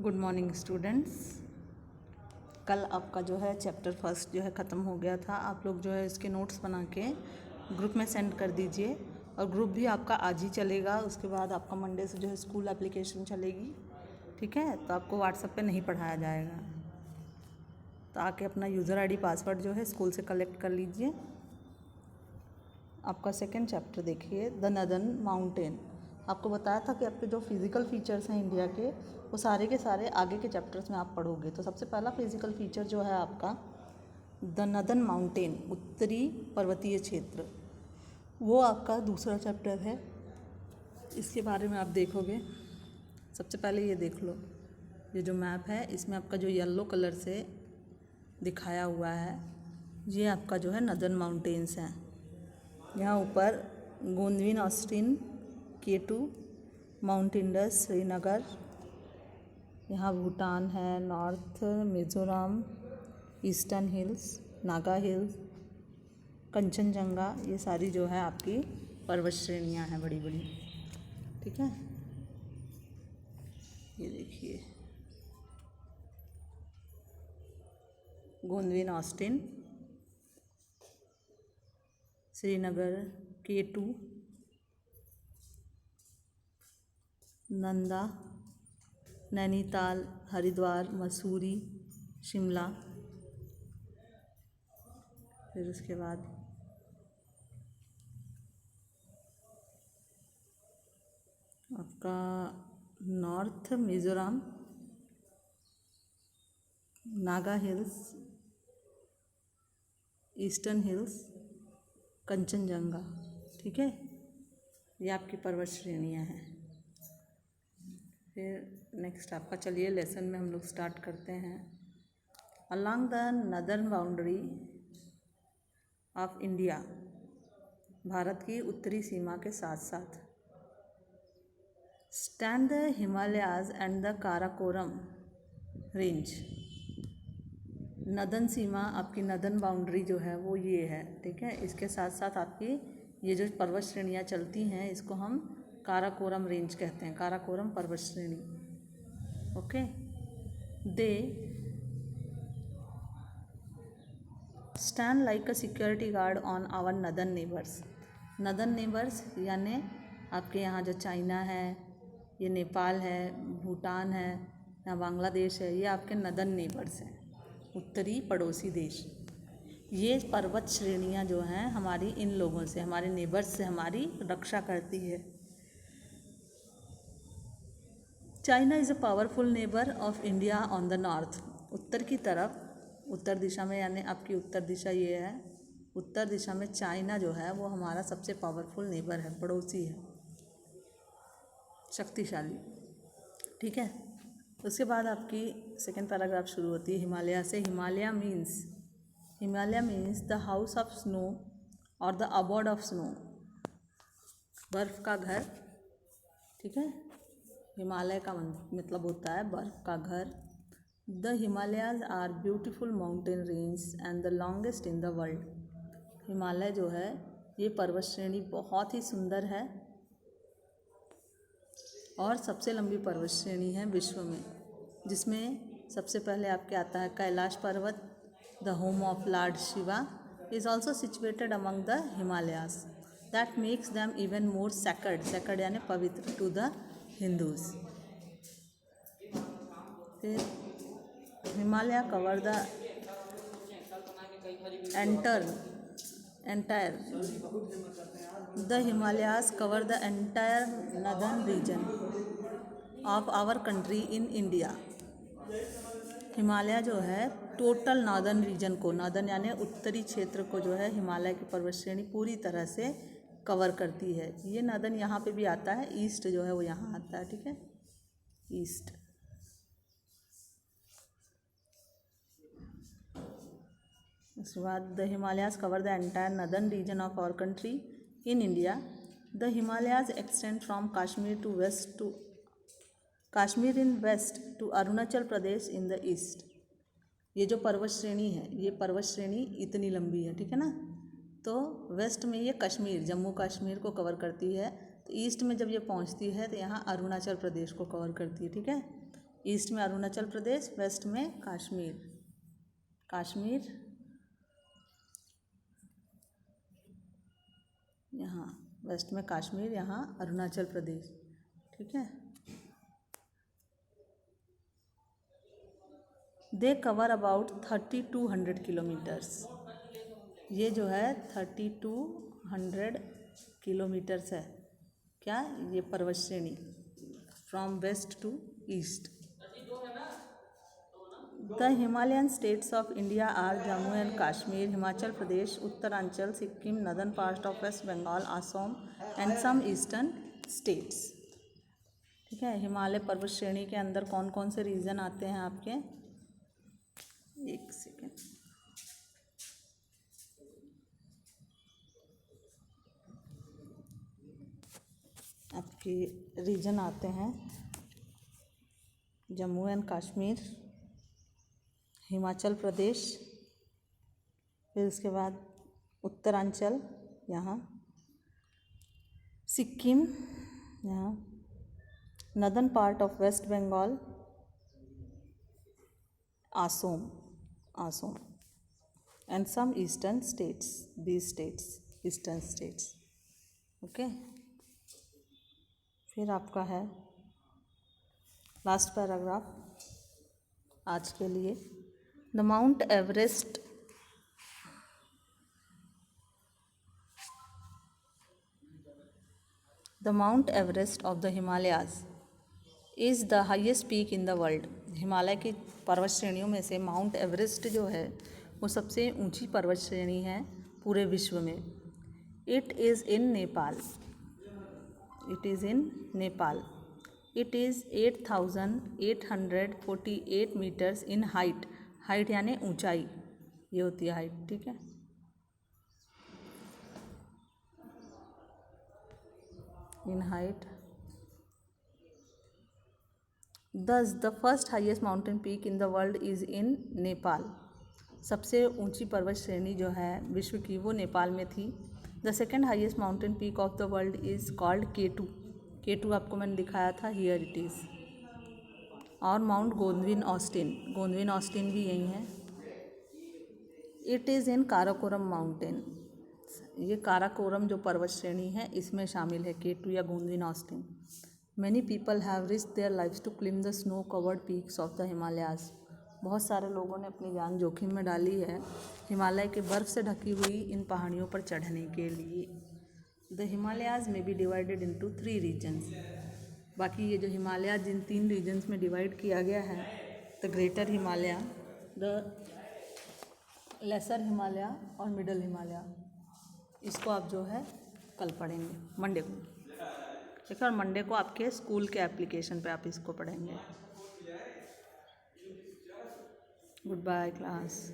Good morning students. कल आपका जो है चैप्टर फर्स्ट जो है ख़त्म हो गया था। आप लोग जो है इसके नोट्स बना के ग्रुप में सेंड कर दीजिए और ग्रुप भी आपका आज ही चलेगा। उसके बाद आपका मंडे से जो है स्कूल एप्लीकेशन चलेगी, ठीक है। तो आपको व्हाट्सएप पे नहीं पढ़ाया जाएगा, तो आके अपना यूज़र आईडी पासवर्ड जो है स्कूल से कलेक्ट कर लीजिए। आपका सेकेंड चैप्टर देखिए, द नदन माउंटेन। आपको बताया था कि आपके जो फिज़िकल फीचर्स हैं इंडिया के, वो सारे के सारे आगे के चैप्टर्स में आप पढ़ोगे। तो सबसे पहला फिज़िकल फीचर जो है आपका द नदन माउंटेन, उत्तरी पर्वतीय क्षेत्र, वो आपका दूसरा चैप्टर है। इसके बारे में आप देखोगे। सबसे पहले ये देख लो, ये जो मैप है इसमें आपका जो येलो कलर से दिखाया हुआ है, ये आपका जो है नदन माउंटेन्स हैं। यहाँ ऊपर Godwin Austen, K2, Mount Indus, Srinagar, यहाँ भूटान है, north Mizoram, eastern hills, Naga hills, Kanchenjunga, ये सारी जो है आपकी पर्वत श्रेणियाँ हैं बड़ी बड़ी, ठीक है। ये देखिए, गोंदविन ऑस्टिन, श्रीनगर, K2, नंदा, नैनीताल, हरिद्वार, मसूरी, शिमला। फिर उसके बाद आपका north Mizoram, Naga hills, eastern hills, Kanchenjunga, ठीक है। ये आपकी पर्वत श्रेणियाँ हैं। फिर नेक्स्ट आपका, चलिए लेसन में हम लोग स्टार्ट करते हैं। Along the northern boundary of India, Bharat की उत्तरी सीमा के साथ साथ, stand the Himalayas and the Karakoram range. Northern सीमा, आपकी नदन बाउंड्री जो है वो ये है, ठीक है। इसके साथ साथ आपकी ये जो पर्वत श्रेणियाँ चलती हैं इसको हम काराकोरम रेंज कहते हैं, काराकोरम पर्वत श्रेणी, okay. They stand like a security guard on our northern neighbours. Northern neighbours यानी आपके यहाँ जो चाइना है, ये नेपाल है, भूटान है, यहाँ बांग्लादेश है, ये आपके नदन नेबर्स हैं, उत्तरी पड़ोसी देश। ये पर्वत श्रेणियाँ जो हैं हमारी इन लोगों से, हमारे नेबर्स से हमारी रक्षा करती है। China is a powerful neighbour of India on the north. उत्तर की तरफ, उत्तर दिशा में, यानी आपकी उत्तर दिशा ये है, उत्तर दिशा में चाइना जो है वो हमारा सबसे पावरफुल नेबर है, पड़ोसी है, शक्तिशाली, ठीक है। उसके बाद आपकी सेकेंड पैराग्राफ शुरू होती है हिमालय से। Himalaya means the house of snow और द अबॉर्ड ऑफ स्नो, बर्फ़ का घर, ठीक है। हिमालय का मतलब होता है बर्फ़ का घर। The Himalayas are beautiful mountain range and the longest in the world. Himalaya जो है ये पर्वत श्रेणी बहुत ही सुंदर है और सबसे लंबी पर्वत श्रेणी है विश्व में, जिसमें सबसे पहले आपके आता है कैलाश पर्वत, the home of Lord Shiva, is also situated among the Himalayas, that makes them even more sacred यानी पवित्र टू द हिंदूज। फिर Himalaya cover the entire the Himalayas cover the entire northern region of our country in India। Himalaya जो है total northern region को, northern यानी उत्तरी क्षेत्र को जो है हिमालय की पर्वत श्रेणी पूरी तरह से कवर करती है। ये नॉर्दर्न यहाँ पे भी आता है, ईस्ट जो है वो यहाँ आता है, ठीक है, ईस्ट। उसके बाद the Himalayas cover the entire northern region of our country in India. The Himalayas extend from Kashmir in west to Arunachal Pradesh in the east. ये जो पर्वत श्रेणी है, ये पर्वत श्रेणी इतनी लंबी है, ठीक है ना। तो वेस्ट में ये कश्मीर, जम्मू कश्मीर को कवर करती है, तो ईस्ट में जब ये पहुंचती है तो यहाँ अरुणाचल प्रदेश को कवर करती है, ठीक है। ईस्ट में अरुणाचल प्रदेश, वेस्ट में कश्मीर यहाँ, वेस्ट में कश्मीर, यहाँ अरुणाचल प्रदेश। ठीक है। दे कवर अबाउट 3200 किलोमीटर्स। ये जो है 3200 किलोमीटर्स है। क्या? ये पर्वत श्रेणी from west to east. The Himalayan states of India are Jammu and Kashmir, Himachal Pradesh, Uttaranchal, Sikkim, northern part of West Bengal, Assam and some eastern states. ठीक है। हिमालय पर्वत श्रेणी के अंदर कौन कौन से रीजन आते हैं आपके? एक सेकेंड, आपके रीजन आते हैं जम्मू एंड कश्मीर, हिमाचल प्रदेश, फिर उसके बाद उत्तरांचल, यहाँ सिक्किम, यहाँ northern part of West Bengal, Assam and some eastern states, these states eastern states. Okay. फिर आपका है लास्ट पैराग्राफ आज के लिए। The Mount Everest of the Himalayas is the highest peak in the world. Himalaya की पर्वत श्रेणियों में से माउंट एवरेस्ट जो है वो सबसे ऊंची पर्वत श्रेणी है पूरे विश्व में। It is in Nepal. It is 8848 metres in height. Height यानी ऊंचाई, ये होती है हाइट। ठीक है। In height. Thus, the first highest mountain peak in the world is in Nepal. सबसे ऊंची पर्वत श्रेणी जो है विश्व की वो नेपाल में थी। The second highest mountain peak of the world is called K2 आपको मैंने दिखाया था, हियर इट इज़। और माउंट गोंदविन ऑस्टिन भी यही है। It is in Karakoram mountain. ये काराकोरम जो पर्वत श्रेणी है इसमें शामिल है K2 या गोंदविन Austin. Many people have risked their lives to climb the snow-covered peaks of the Himalayas। बहुत सारे लोगों ने अपनी जान जोखिम में डाली है हिमालय के बर्फ़ से ढकी हुई इन पहाड़ियों पर चढ़ने के लिए। The Himalayas may be divided into 3 regions। बाकी ये जो हिमालय जिन 3 रीजन्स में डिवाइड किया गया है, the greater Himalaya, the lesser Himalaya और मिडल हिमालय, इसको आप जो है कल पढ़ेंगे मंडे को। ठीक है। और मंडे को आपके स्कूल के एप्लीकेशन पे आप इसको पढ़ेंगे। Good bye class.